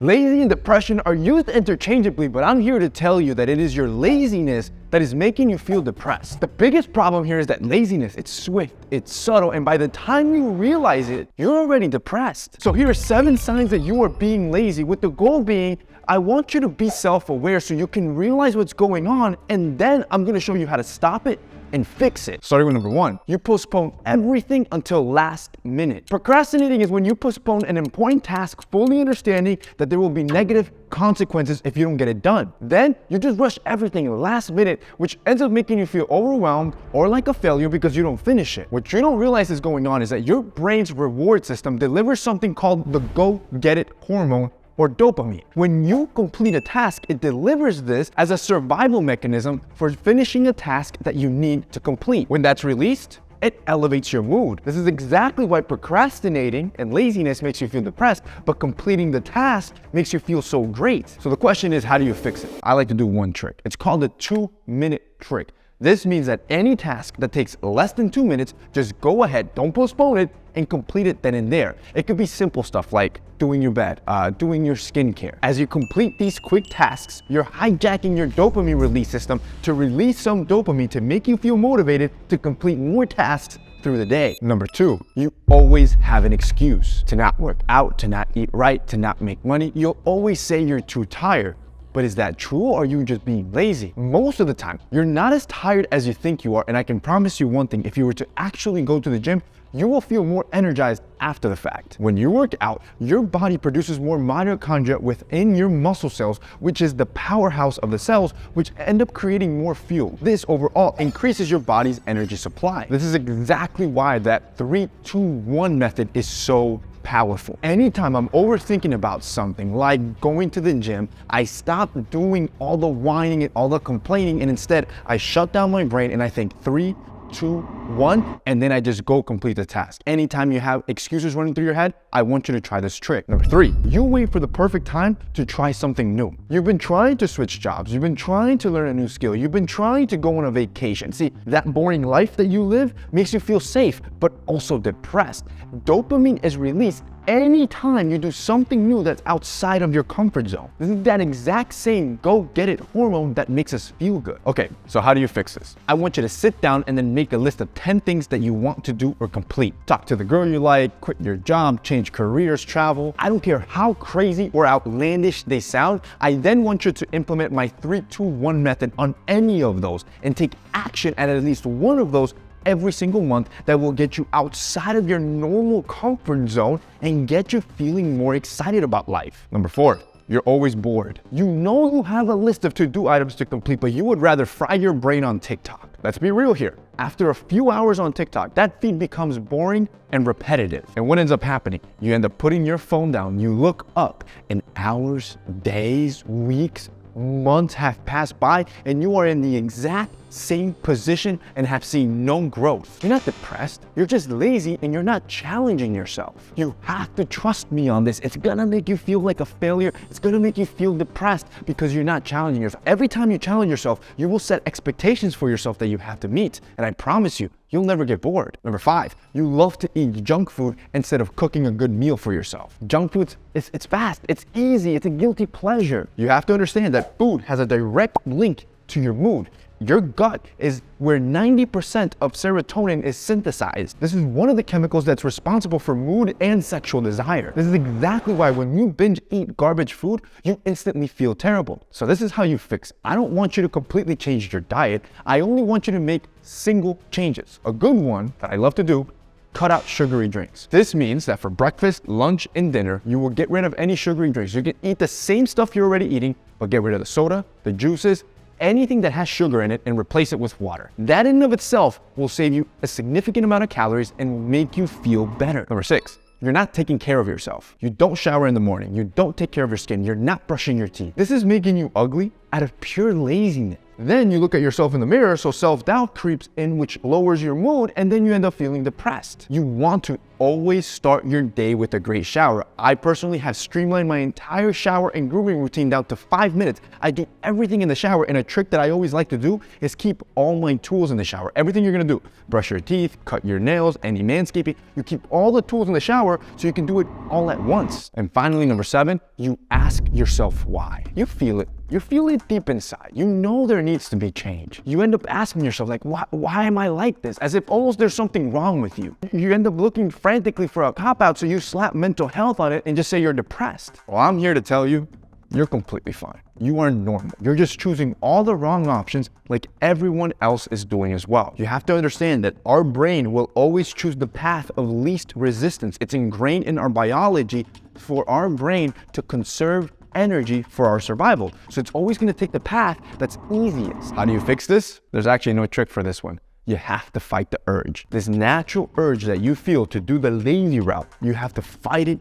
Lazy and depression are used interchangeably, but I'm here to tell you that it is your laziness that is making you feel depressed. The biggest problem here is that laziness, it's swift, it's subtle, and by the time you realize it, you're already depressed. So here are 7 signs that you are being lazy, with the goal being, I want you to be self-aware so you can realize what's going on, and then I'm gonna show you how to stop it and fix it. Starting with number 1, you postpone everything until last minute. Procrastinating is when you postpone an important task, fully understanding that there will be negative consequences if you don't get it done. Then you just rush everything last minute, which ends up making you feel overwhelmed or like a failure because you don't finish it. What you don't realize is going on is that your brain's reward system delivers something called the go get it hormone, or dopamine. When you complete a task, it delivers this as a survival mechanism for finishing a task that you need to complete. When that's released, it elevates your mood. This is exactly why procrastinating and laziness makes you feel depressed, but completing the task makes you feel so great. So the question is, how do you fix it? I like to do one trick. It's called the 2-minute trick. This means that any task that takes less than 2 minutes, just go ahead, don't postpone it, and complete it then and there. It could be simple stuff like doing your bed, doing your skincare. As you complete these quick tasks, you're hijacking your dopamine release system to release some dopamine to make you feel motivated to complete more tasks through the day. Number 2, you always have an excuse to not work out, to not eat right, to not make money. You'll always say you're too tired. But is that true, or are you just being lazy? Most of the time, you're not as tired as you think you are, and I can promise you one thing, if you were to actually go to the gym, you will feel more energized after the fact. When you work out, your body produces more mitochondria within your muscle cells, which is the powerhouse of the cells, which end up creating more fuel. This overall increases your body's energy supply. This is exactly why that 3-2-1 method is so powerful. Anytime I'm overthinking about something like going to the gym, I stop doing all the whining and all the complaining, and instead I shut down my brain and I think 3, 2, 1, and then I just go complete the task. Anytime you have excuses running through your head, I want you to try this trick. Number 3, you wait for the perfect time to try something new. You've been trying to switch jobs. You've been trying to learn a new skill. You've been trying to go on a vacation. See, that boring life that you live makes you feel safe, but also depressed. Dopamine is released anytime you do something new that's outside of your comfort zone. This is that exact same go get it hormone that makes us feel good. Okay, so how do you fix this? I want you to sit down and then make a list of 10 things that you want to do or complete. Talk to the girl you like, quit your job, change careers, travel. I don't care how crazy or outlandish they sound. I then want you to implement my 3-2-1 method on any of those and take action at least one of those every single month that will get you outside of your normal comfort zone and get you feeling more excited about life. Number 4, you're always bored. You know you have a list of to-do items to complete, but you would rather fry your brain on TikTok. Let's be real here. After a few hours on TikTok, that feed becomes boring and repetitive. And what ends up happening? You end up putting your phone down, you look up, and hours, days, weeks, months have passed by, and you are in the exact same position and have seen no growth. You're not depressed, you're just lazy and you're not challenging yourself. You have to trust me on this. It's gonna make you feel like a failure. It's gonna make you feel depressed because you're not challenging yourself. Every time you challenge yourself, you will set expectations for yourself that you have to meet. And I promise you, you'll never get bored. Number 5, you love to eat junk food instead of cooking a good meal for yourself. Junk food, it's fast, it's easy, it's a guilty pleasure. You have to understand that food has a direct link to your mood. Your gut is where 90% of serotonin is synthesized. This is one of the chemicals that's responsible for mood and sexual desire. This is exactly why when you binge eat garbage food, you instantly feel terrible. So this is how you fix it. I don't want you to completely change your diet. I only want you to make single changes. A good one that I love to do: cut out sugary drinks. This means that for breakfast, lunch, and dinner, you will get rid of any sugary drinks. You can eat the same stuff you're already eating, but get rid of the soda, the juices, anything that has sugar in it, and replace it with water. That in and of itself will save you a significant amount of calories and will make you feel better. Number 6, you're not taking care of yourself. You don't shower in the morning. You don't take care of your skin. You're not brushing your teeth. This is making you ugly out of pure laziness. Then you look at yourself in the mirror, so self-doubt creeps in, which lowers your mood, and then you end up feeling depressed. You want to always start your day with a great shower. I personally have streamlined my entire shower and grooming routine down to 5 minutes. I do everything in the shower, and a trick that I always like to do is keep all my tools in the shower. Everything you're gonna do, brush your teeth, cut your nails, any manscaping, you keep all the tools in the shower so you can do it all at once. And finally, number 7, you ask yourself why. You feel it. You feel it deep inside. You know there needs to be change. You end up asking yourself, like, why am I like this? As if almost there's something wrong with you. You end up looking frantically for a cop-out, so you slap mental health on it and just say you're depressed. Well, I'm here to tell you, you're completely fine. You are normal. You're just choosing all the wrong options like everyone else is doing as well. You have to understand that our brain will always choose the path of least resistance. It's ingrained in our biology for our brain to conserve energy for our survival. So it's always going to take the path that's easiest. How do you fix this? There's actually no trick for this one. You have to fight the urge. This natural urge that you feel to do the lazy route, you have to fight it.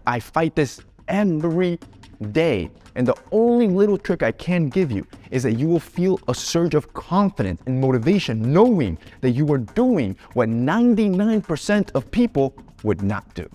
I fight this every day. And the only little trick I can give you is that you will feel a surge of confidence and motivation knowing that you are doing what 99% of people would not do.